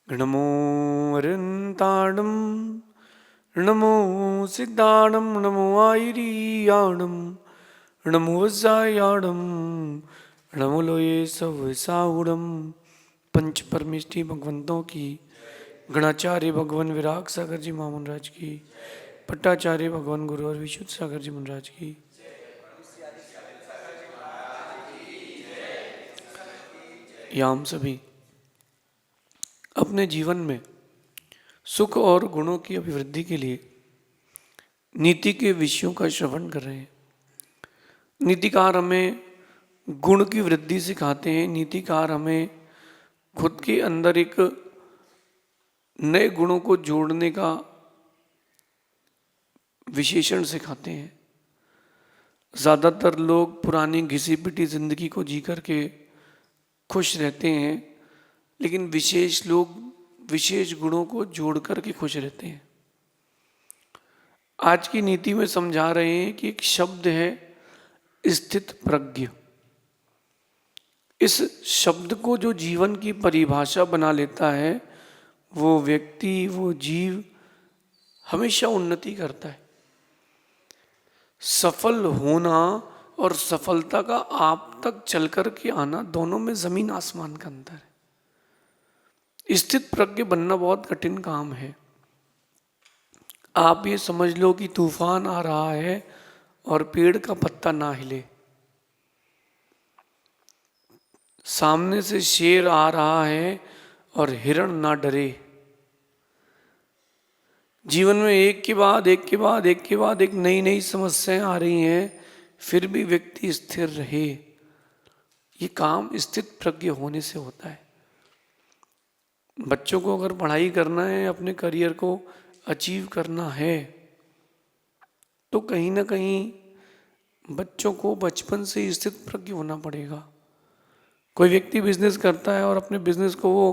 नमो अरिन्ताणं नमो सिद्धाणं नमो आयरियाणं नमो वज्रायाणं नमो लोये सवसाहुणं। पंच परमेष्टि भगवंतों की, गणाचार्य भगवान विराग सागर जी महामन राज की, पट्टाचार्य भगवान गुरु और विशुद्ध सागर जी महाराज की, याम सभी अपने जीवन में सुख और गुणों की अभिवृद्धि के लिए नीति के विषयों का श्रवण कर रहे हैं। नीतिकार हमें गुण की वृद्धि सिखाते हैं। नीतिकार हमें खुद के अंदर एक नए गुणों को जोड़ने का विशेषण सिखाते हैं। ज़्यादातर लोग पुरानी घिसी पिटी जिंदगी को जी करके खुश रहते हैं, लेकिन विशेष लोग विशेष गुणों को जोड़ करके खुश रहते हैं। आज की नीति में समझा रहे हैं कि एक शब्द है स्थित प्रज्ञ। इस शब्द को जो जीवन की परिभाषा बना लेता है, वो व्यक्ति, वो जीव हमेशा उन्नति करता है। सफल होना और सफलता का आप तक चल कर के आना, दोनों में जमीन आसमान का अंतर है। स्थित प्रज्ञ बनना बहुत कठिन काम है। आप ये समझ लो कि तूफान आ रहा है और पेड़ का पत्ता ना हिले, सामने से शेर आ रहा है और हिरण ना डरे। जीवन में एक के बाद एक के बाद एक के बाद एक नई नई समस्याएं आ रही हैं, फिर भी व्यक्ति स्थिर रहे। ये काम स्थित प्रज्ञ होने से होता है। बच्चों को अगर पढ़ाई करना है, अपने करियर को अचीव करना है, तो कहीं ना कहीं बच्चों को बचपन से स्थित प्रज्ञ होना पड़ेगा। कोई व्यक्ति बिजनेस करता है और अपने बिजनेस को वो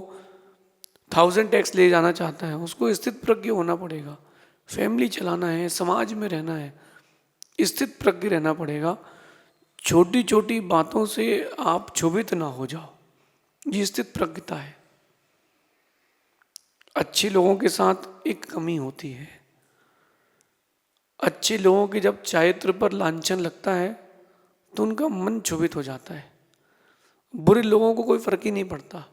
1000x ले जाना चाहता है, उसको स्थित प्रज्ञ होना पड़ेगा। फैमिली चलाना है, समाज में रहना है, स्थित प्रज्ञ रहना पड़ेगा। छोटी छोटी बातों से आप क्षुभित ना हो जाओ, ये स्थित प्रज्ञता है। अच्छे लोगों के साथ एक कमी होती है। अच्छे लोगों के जब चारित्र पर लांछन लगता है तो उनका मन क्षुभित हो जाता है। बुरे लोगों को कोई फर्क ही नहीं पड़ता,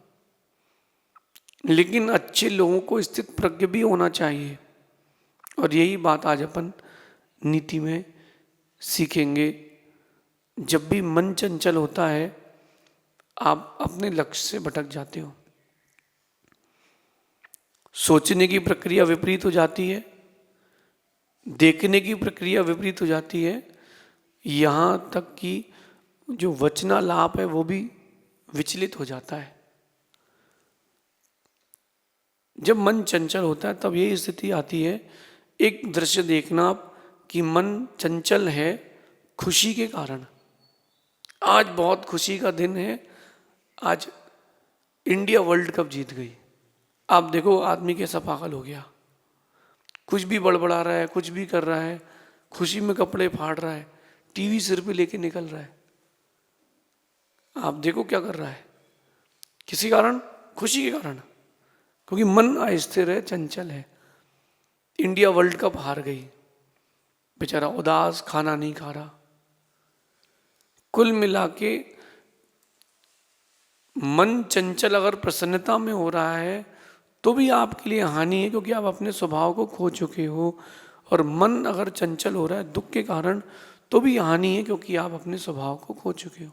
लेकिन अच्छे लोगों को स्थित प्रज्ञ भी होना चाहिए। और यही बात आज अपन नीति में सीखेंगे। जब भी मन चंचल होता है, आप अपने लक्ष्य से भटक जाते हो। सोचने की प्रक्रिया विपरीत हो जाती है, देखने की प्रक्रिया विपरीत हो जाती है, यहाँ तक कि जो वचनालाप है वो भी विचलित हो जाता है। जब मन चंचल होता है तब ये स्थिति आती है। एक दृश्य देखना आप कि मन चंचल है खुशी के कारण। आज बहुत खुशी का दिन है, आज इंडिया वर्ल्ड कप जीत गई। आप देखो आदमी कैसा पागल हो गया, कुछ भी बड़बड़ा रहा है, कुछ भी कर रहा है, खुशी में कपड़े फाड़ रहा है, टीवी सिर पे लेके निकल रहा है। आप देखो क्या कर रहा है, किसी कारण, खुशी के कारण, क्योंकि मन अस्थिर है, चंचल है। इंडिया वर्ल्ड कप हार गई, बेचारा उदास, खाना नहीं खा रहा। कुल मिला के मन चंचल अगर प्रसन्नता में हो रहा है तो भी आपके लिए हानि है, क्योंकि आप अपने स्वभाव को खो चुके हो। और मन अगर चंचल हो रहा है दुख के कारण तो भी हानि है, क्योंकि आप अपने स्वभाव को खो चुके हो।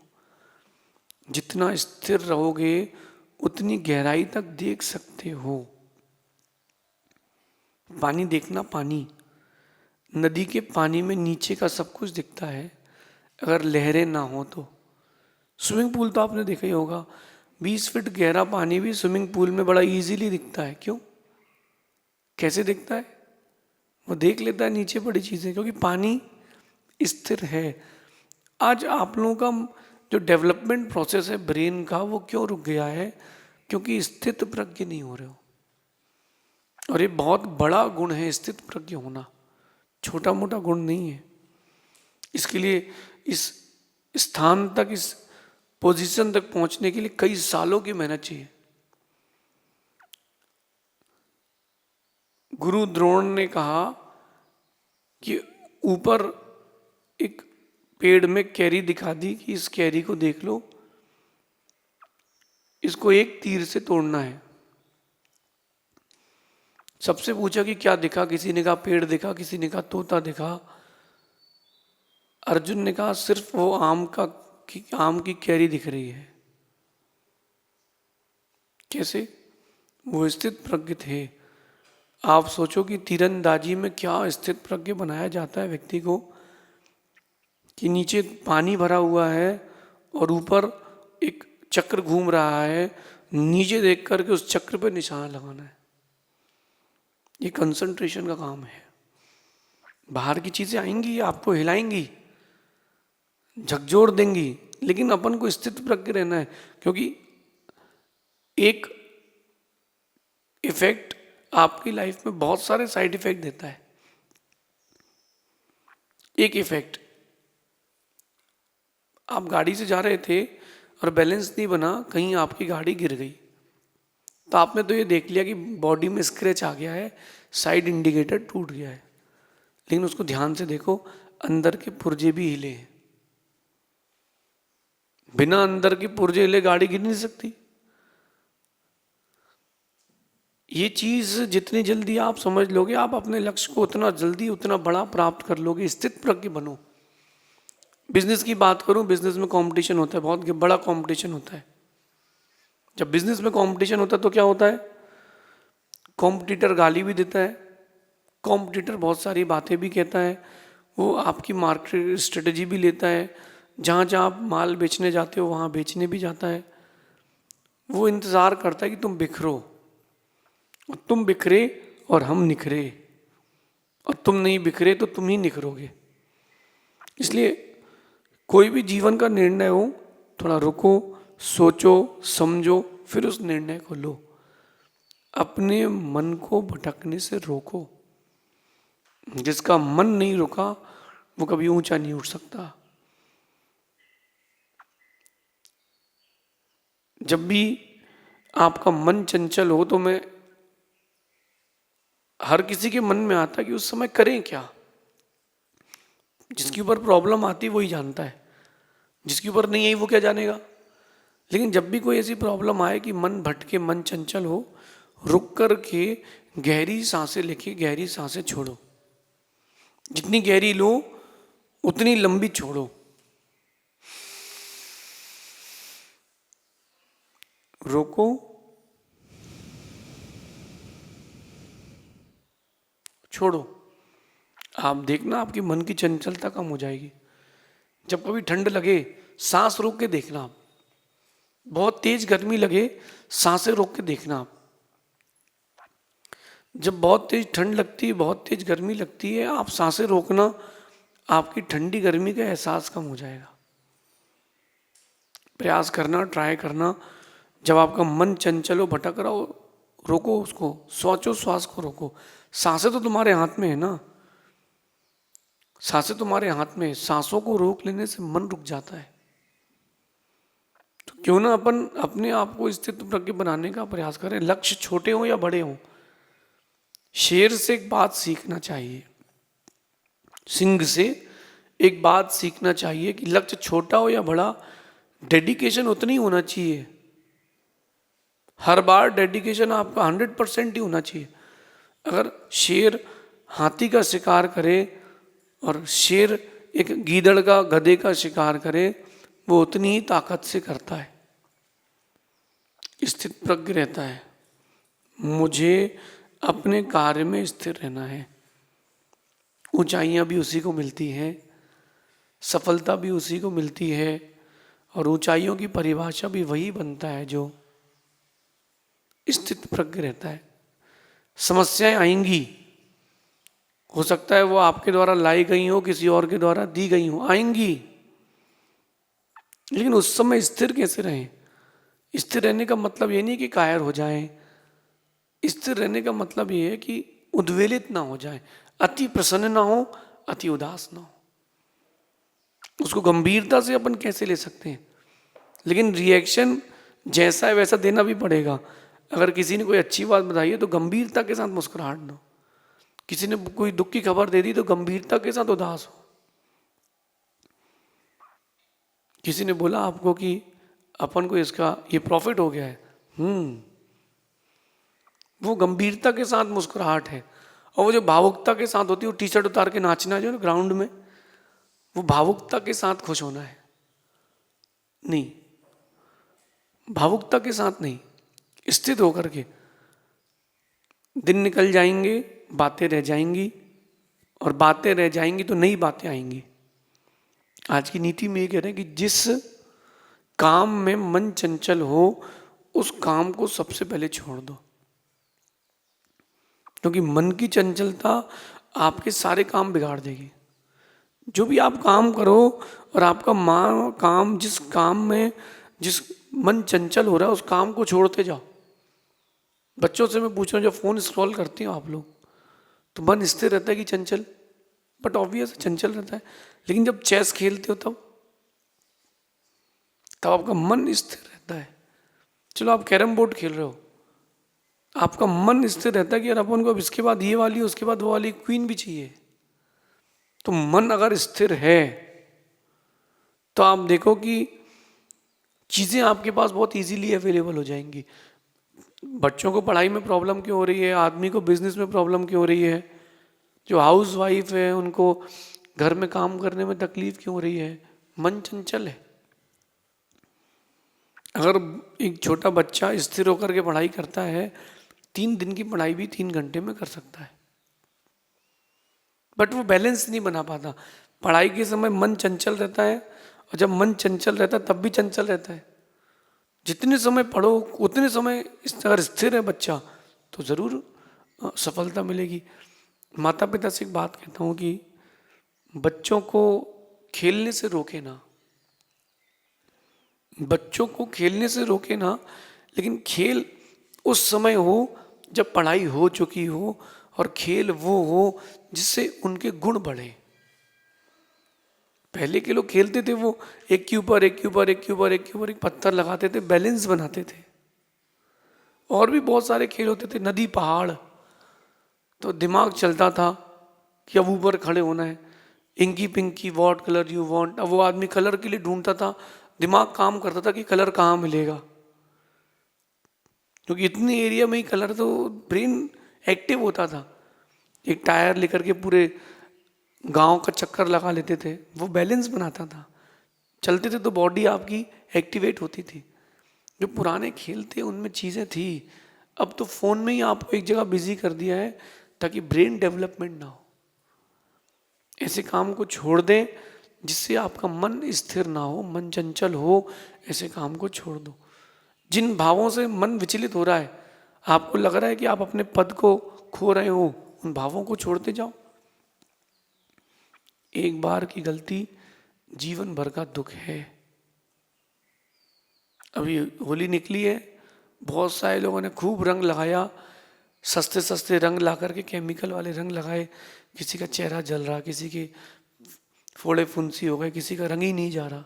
जितना स्थिर रहोगे उतनी गहराई तक देख सकते हो। पानी देखना, पानी, नदी के पानी में नीचे का सब कुछ दिखता है अगर लहरें ना हो तो। स्विमिंग पूल तो आपने देखा ही होगा, 20 फीट गहरा पानी भी स्विमिंग पूल में बड़ा इजीली दिखता है। क्यों, कैसे दिखता है? वो देख लेता है नीचे बड़ी चीजें, क्योंकि पानी स्थिर है। आज आप लोगों का जो डेवलपमेंट प्रोसेस है ब्रेन का, वो क्यों रुक गया है? क्योंकि स्थित प्रज्ञ नहीं हो रहे हो। और ये बहुत बड़ा गुण है स्थित प्रज्ञ होना, छोटा मोटा गुण नहीं है। इसके लिए इस स्थान तक, इस पोजीशन तक पहुंचने के लिए कई सालों की मेहनत चाहिए। गुरु द्रोण ने कहा कि ऊपर एक पेड़ में कैरी दिखा दी कि इस कैरी को देख लो, इसको एक तीर से तोड़ना है। सबसे पूछा कि क्या दिखा, किसी ने कहा पेड़ दिखा, किसी ने कहा तोता दिखा। अर्जुन ने कहा सिर्फ वो आम की कैरी दिख रही है। कैसे? वो स्थित प्रज्ञ थे। आप सोचो कि तीरंदाजी में क्या स्थित प्रज्ञ बनाया जाता है व्यक्ति को, कि नीचे पानी भरा हुआ है और ऊपर एक चक्र घूम रहा है, नीचे देख करके उस चक्र पे निशाना लगाना है। ये कंसंट्रेशन का काम है। बाहर की चीजें आएंगी, आपको हिलाएंगी, झकझोर देंगी, लेकिन अपन को स्थित प्रज्ञ रहना है। क्योंकि एक इफेक्ट आपकी लाइफ में बहुत सारे साइड इफेक्ट देता है। एक इफेक्ट, आप गाड़ी से जा रहे थे और बैलेंस नहीं बना, कहीं आपकी गाड़ी गिर गई, तो आपने तो ये देख लिया कि बॉडी में स्क्रैच आ गया है, साइड इंडिकेटर टूट गया है, लेकिन उसको ध्यान से देखो, अंदर के पुर्जे भी हिले हैं। बिना अंदर के पुर्जे हिले गाड़ी गिर नहीं सकती। ये चीज जितनी जल्दी आप समझ लोगे, आप अपने लक्ष्य को उतना जल्दी उतना बड़ा प्राप्त कर लोगे। स्थित प्रज्ञ बनो। बिजनेस की बात करूं, बिजनेस में कंपटीशन होता है, बहुत बड़ा कंपटीशन होता है। जब बिजनेस में कंपटीशन होता है तो क्या होता है? कॉम्पिटिटर गाली भी देता है, कॉम्पिटिटर बहुत सारी बातें भी कहता है, वो आपकी मार्केट स्ट्रेटेजी भी लेता है, जहाँ जहाँ आप माल बेचने जाते हो वहाँ बेचने भी जाता है। वो इंतज़ार करता है कि तुम बिखरो, और तुम बिखरे और हम निखरे, और तुम नहीं बिखरे तो तुम ही निखरोगे। इसलिए कोई भी जीवन का निर्णय हो, थोड़ा रुको, सोचो, समझो, फिर उस निर्णय को लो। अपने मन को भटकने से रोको। जिसका मन नहीं रुका वो कभी ऊंचा नहीं उठ सकता। जब भी आपका मन चंचल हो, तो मैं हर किसी के मन में आता है कि उस समय करें क्या। जिसके ऊपर प्रॉब्लम आती है वही जानता है, जिसके ऊपर नहीं आई वो क्या जानेगा। लेकिन जब भी कोई ऐसी प्रॉब्लम आए कि मन भटके, मन चंचल हो, रुक कर के गहरी सांसें लेके गहरी सांसें छोड़ो। जितनी गहरी लो उतनी लंबी छोड़ो। रोको, छोड़ो। आप देखना आपकी मन की चंचलता कम हो जाएगी। जब कभी ठंड लगे, सांस रोक के देखना आप। बहुत तेज गर्मी लगे, सांसें रोक के देखना आप। जब बहुत तेज ठंड लगती है, बहुत तेज गर्मी लगती है, आप सांसें रोकना, आपकी ठंडी गर्मी का एहसास कम हो जाएगा। प्रयास करना, ट्राई करना। जब आपका मन चंचल हो, भटक रहा हो, रोको उसको, सोचो, श्वास को रोको। सांसें तो तुम्हारे हाथ में है ना, सांसें तुम्हारे हाथ में। सांसों को रोक लेने से मन रुक जाता है। तो क्यों ना अपन अपने आप को स्थित प्रज्ञ बनाने का प्रयास करें। लक्ष्य छोटे हो या बड़े हो, शेर से एक बात सीखना चाहिए, सिंह से एक बात सीखना चाहिए कि लक्ष्य छोटा हो या बड़ा, डेडिकेशन उतनी होना चाहिए। हर बार डेडिकेशन आपका 100% ही होना चाहिए। अगर शेर हाथी का शिकार करे और शेर एक गीदड़ का, गधे का शिकार करे, वो उतनी ही ताकत से करता है, स्थित प्रज्ञ रहता है। मुझे अपने कार्य में स्थिर रहना है। ऊंचाइयां भी उसी को मिलती हैं, सफलता भी उसी को मिलती है, और ऊंचाइयों की परिभाषा भी वही बनता है जो स्थित प्रज्ञ रहता है। समस्याएं आएंगी, हो सकता है वो आपके द्वारा लाई गई हो, किसी और के द्वारा दी गई हो, आएंगी, लेकिन उस समय स्थिर कैसे रहें। स्थिर रहने का मतलब ये नहीं कि कायर हो जाएं। स्थिर रहने का मतलब ये है कि उद्वेलित ना हो जाए, अति प्रसन्न ना हो, अति उदास ना हो। उसको गंभीरता से अपन कैसे ले सकते हैं, लेकिन रिएक्शन जैसा है वैसा देना भी पड़ेगा। अगर किसी ने कोई अच्छी बात बताई है तो गंभीरता के साथ मुस्कुराहट दो। किसी ने कोई दुख की खबर दे दी तो गंभीरता के साथ उदास हो। किसी ने बोला आपको कि अपन को इसका ये प्रॉफिट हो गया है, वो गंभीरता के साथ मुस्कुराहट है। और वो जो भावुकता के साथ होती है, वो टी शर्ट उतार के नाचना जो है ग्राउंड में, वो भावुकता के साथ खुश होना है। नहीं, भावुकता के साथ नहीं, स्थित होकर के। दिन निकल जाएंगे, बातें रह जाएंगी, और बातें रह जाएंगी तो नई बातें आएंगी। आज की नीति में ये कह रहे हैं कि जिस काम में मन चंचल हो उस काम को सबसे पहले छोड़ दो, क्योंकि मन की चंचलता आपके सारे काम बिगाड़ देगी। जो भी आप काम करो और आपका काम जिस काम में जिस मन चंचल हो रहा है उस काम को छोड़ते जाओ। बच्चों से मैं पूछ रहा हूँ, जब फोन स्क्रॉल करते हो आप लोग तो मन स्थिर रहता है कि चंचल? बट ऑब्वियस चंचल रहता है। लेकिन जब चेस खेलते हो तब आपका मन स्थिर रहता है। चलो आप कैरम बोर्ड खेल रहे हो, आपका मन स्थिर रहता है कि यार अपन को अब इसके बाद ये वाली, उसके बाद वो वाली क्वीन भी चाहिए। तो मन अगर स्थिर है तो आप देखो कि चीजें आपके पास बहुत इजीली अवेलेबल हो जाएंगी। बच्चों को पढ़ाई में प्रॉब्लम क्यों हो रही है, आदमी को बिजनेस में प्रॉब्लम क्यों हो रही है, जो हाउस वाइफ है उनको घर में काम करने में तकलीफ क्यों हो रही है? मन चंचल है। अगर एक छोटा बच्चा स्थिर होकर के पढ़ाई करता है, 3 दिन की पढ़ाई भी 3 घंटे में कर सकता है। बट वो बैलेंस नहीं बना पाता। पढ़ाई के समय मन चंचल रहता है, और जब मन चंचल रहता है तब भी चंचल रहता है। जितने समय पढ़ो उतने समय अगर स्थिर है बच्चा तो जरूर सफलता मिलेगी। माता पिता से एक बात कहता हूँ कि बच्चों को खेलने से रोके ना, बच्चों को खेलने से रोके ना, लेकिन खेल उस समय हो जब पढ़ाई हो चुकी हो, और खेल वो हो जिससे उनके गुण बढ़े। पहले के लोग खेलते थे, वो एक के ऊपर एक के ऊपर एक के ऊपर एक के ऊपर एक पत्थर लगाते थे, बैलेंस बनाते थे। और भी बहुत सारे खेल होते थे, नदी पहाड़, तो दिमाग चलता था कि अब ऊपर खड़े होना है। Inky pinky what colour you want, अब वो आदमी कलर के लिए ढूंढता था, दिमाग काम करता था कि कलर कहाँ मिलेगा, क्योंकि इतनी एरिया में ही कलर, तो ब्रेन एक्टिव होता था। एक टायर लेकर के पूरे गांव का चक्कर लगा लेते थे, वो बैलेंस बनाता था। चलते थे तो बॉडी आपकी एक्टिवेट होती थी। जो पुराने खेल थे उनमें चीज़ें थी। अब तो फोन में ही आपको एक जगह बिजी कर दिया है ताकि ब्रेन डेवलपमेंट ना हो। ऐसे काम को छोड़ दें जिससे आपका मन स्थिर ना हो, मन चंचल हो, ऐसे काम को छोड़ दो। जिन भावों से मन विचलित हो रहा है, आपको लग रहा है कि आप अपने पद को खो रहे हो, उन भावों को छोड़ते जाओ। एक बार की गलती जीवन भर का दुख है। अभी होली निकली है, बहुत सारे लोगों ने खूब रंग लगाया, सस्ते सस्ते रंग ला करके, केमिकल वाले रंग लगाए। किसी का चेहरा जल रहा, किसी के फोड़े फुंसी हो गए, किसी का रंग ही नहीं जा रहा।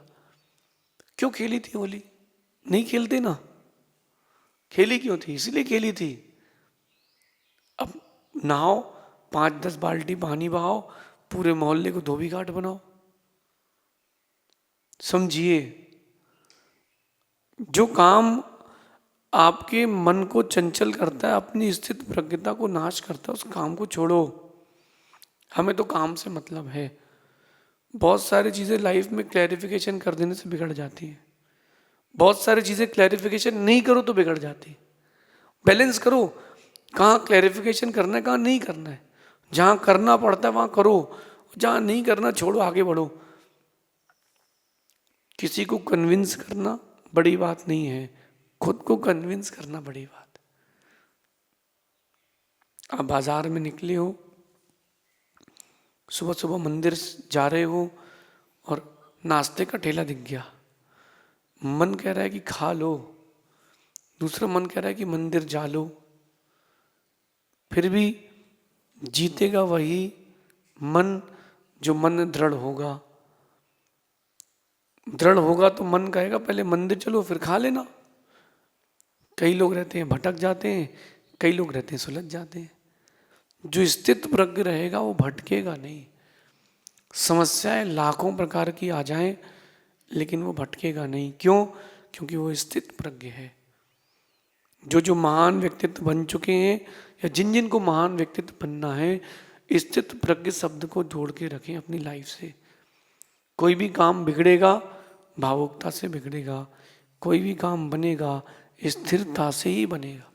क्यों खेली थी होली? नहीं खेलते ना। खेली क्यों थी? इसलिए खेली थी। अब नहाओ, 5-10 बाल्टी पानी बहाओ, पूरे मोहल्ले को धोबी घाट बनाओ। समझिए, जो काम आपके मन को चंचल करता है, अपनी स्थित प्रज्ञता को नाश करता है, उस काम को छोड़ो। हमें तो काम से मतलब है। बहुत सारी चीज़ें लाइफ में क्लैरिफिकेशन कर देने से बिगड़ जाती हैं। बहुत सारी चीज़ें क्लैरिफिकेशन नहीं करो तो बिगड़ जाती। बैलेंस करो, कहाँ क्लैरिफिकेशन करना है, कहाँ नहीं करना है। जहाँ करना पड़ता है वहाँ करो, जहाँ नहीं करना छोड़ो, आगे बढ़ो। किसी को कन्विंस करना बड़ी बात नहीं है, खुद को कन्विंस करना बड़ी बात। आप बाजार में निकले हो, सुबह सुबह मंदिर जा रहे हो और नाश्ते का ठेला दिख गया, मन कह रहा है कि खा लो, दूसरा मन कह रहा है कि मंदिर जा लो। फिर भी जीतेगा वही मन जो मन दृढ़ होगा। दृढ़ होगा तो मन कहेगा पहले मंदिर चलो फिर खा लेना। कई लोग रहते हैं भटक जाते हैं, कई लोग रहते हैं सुलझ जाते हैं। जो स्थित प्रज्ञ रहेगा वो भटकेगा नहीं। समस्याएं लाखों प्रकार की आ जाएं लेकिन वो भटकेगा नहीं। क्यों? क्योंकि वो स्थित प्रज्ञ है। जो जो महान व्यक्तित्व बन चुके हैं या जिन जिन को महान व्यक्तित्व बनना है, स्थित प्रज्ञ शब्द को जोड़ के रखें अपनी लाइफ से। कोई भी काम बिगड़ेगा भावुकता से बिगड़ेगा, कोई भी काम बनेगा स्थिरता से ही बनेगा,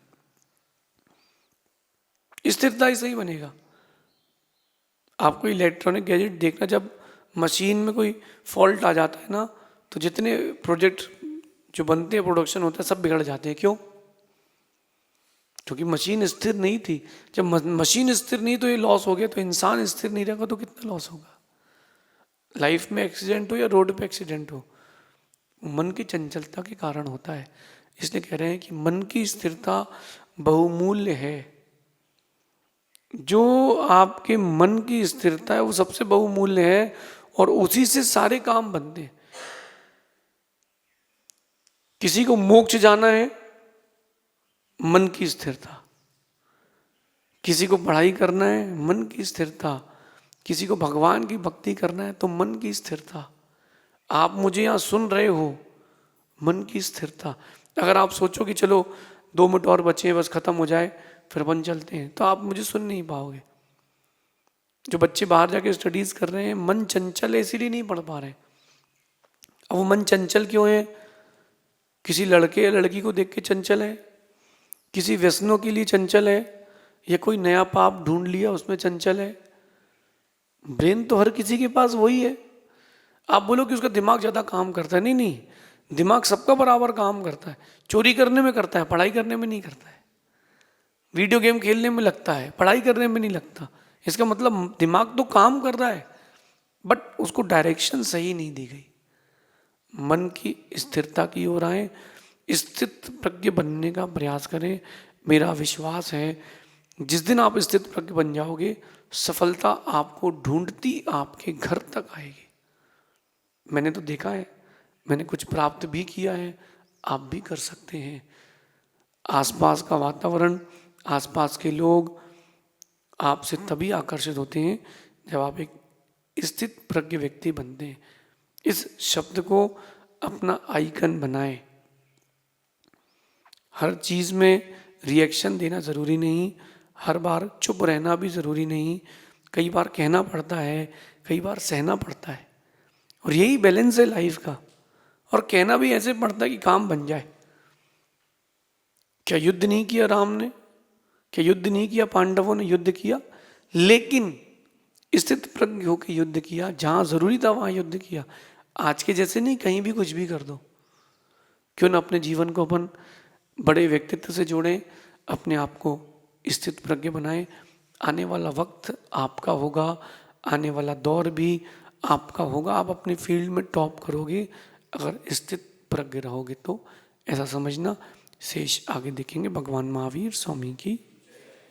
स्थिरता से ही बनेगा। आप कोई इलेक्ट्रॉनिक गैजेट देखना, जब मशीन में कोई फॉल्ट आ जाता है ना, तो जितने प्रोजेक्ट जो बनते हैं, प्रोडक्शन होता है, सब बिगड़ जाते हैं। क्यों? क्योंकि मशीन स्थिर नहीं थी। जब मशीन स्थिर नहीं तो ये लॉस हो गया, तो इंसान स्थिर नहीं रहेगा तो कितना लॉस होगा। लाइफ में एक्सीडेंट हो या रोड पे एक्सीडेंट हो, मन की चंचलता के कारण होता है। इसलिए कह रहे हैं कि मन की स्थिरता बहुमूल्य है। जो आपके मन की स्थिरता है वो सबसे बहुमूल्य है, और उसी से सारे काम बनते हैं। किसी को मोक्ष जाना है, मन की स्थिरता। किसी को पढ़ाई करना है, मन की स्थिरता। किसी को भगवान की भक्ति करना है तो मन की स्थिरता। आप मुझे यहाँ सुन रहे हो, मन की स्थिरता। अगर आप सोचो कि चलो 2 मिनट और बचे हैं, बस खत्म हो जाए फिर अपन चलते हैं, तो आप मुझे सुन नहीं पाओगे। जो बच्चे बाहर जाके स्टडीज कर रहे हैं, मन चंचल है इसीलिए नहीं पढ़ पा रहे। अब वो मन चंचल क्यों है? किसी लड़के या लड़की को देख के चंचल है, किसी व्यसनों के लिए चंचल है, या कोई नया पाप ढूंढ लिया उसमें चंचल है। ब्रेन तो हर किसी के पास वही है। आप बोलो कि उसका दिमाग ज्यादा काम करता है, नहीं नहीं, दिमाग सबका बराबर काम करता है। चोरी करने में करता है, पढ़ाई करने में नहीं करता है। वीडियो गेम खेलने में लगता है, पढ़ाई करने में नहीं लगता। इसका मतलब दिमाग तो काम कर रहा है, बट उसको डायरेक्शन सही नहीं दी गई। मन की स्थिरता की ओर आए, स्थित प्रज्ञ बनने का प्रयास करें। मेरा विश्वास है जिस दिन आप स्थित प्रज्ञ बन जाओगे, सफलता आपको ढूंढती आपके घर तक आएगी। मैंने तो देखा है, मैंने कुछ प्राप्त भी किया है, आप भी कर सकते हैं। आसपास का वातावरण, आसपास के लोग आपसे तभी आकर्षित होते हैं जब आप एक स्थित प्रज्ञ व्यक्ति बनते हैं। इस शब्द को अपना आइकन बनाएं। हर चीज में रिएक्शन देना जरूरी नहीं, हर बार चुप रहना भी जरूरी नहीं। कई बार कहना पड़ता है, कई बार सहना पड़ता है, और यही बैलेंस है लाइफ का। और कहना भी ऐसे पड़ता है कि काम बन जाए। क्या युद्ध नहीं किया राम ने? क्या युद्ध नहीं किया पांडवों ने? युद्ध किया, लेकिन स्थित प्रज्ञ होकर युद्ध किया। जहां जरूरी था वहां युद्ध किया। आज के जैसे नहीं कहीं भी कुछ भी कर दो। क्यों ना अपने जीवन को अपन बड़े व्यक्तित्व से जोड़ें, अपने आप को स्थित प्रज्ञ बनाएं। आने वाला वक्त आपका होगा, आने वाला दौर भी आपका होगा। आप अपनी फील्ड में टॉप करोगे अगर स्थित प्रज्ञ रहोगे तो। ऐसा समझना। शेष आगे देखेंगे। भगवान महावीर स्वामी की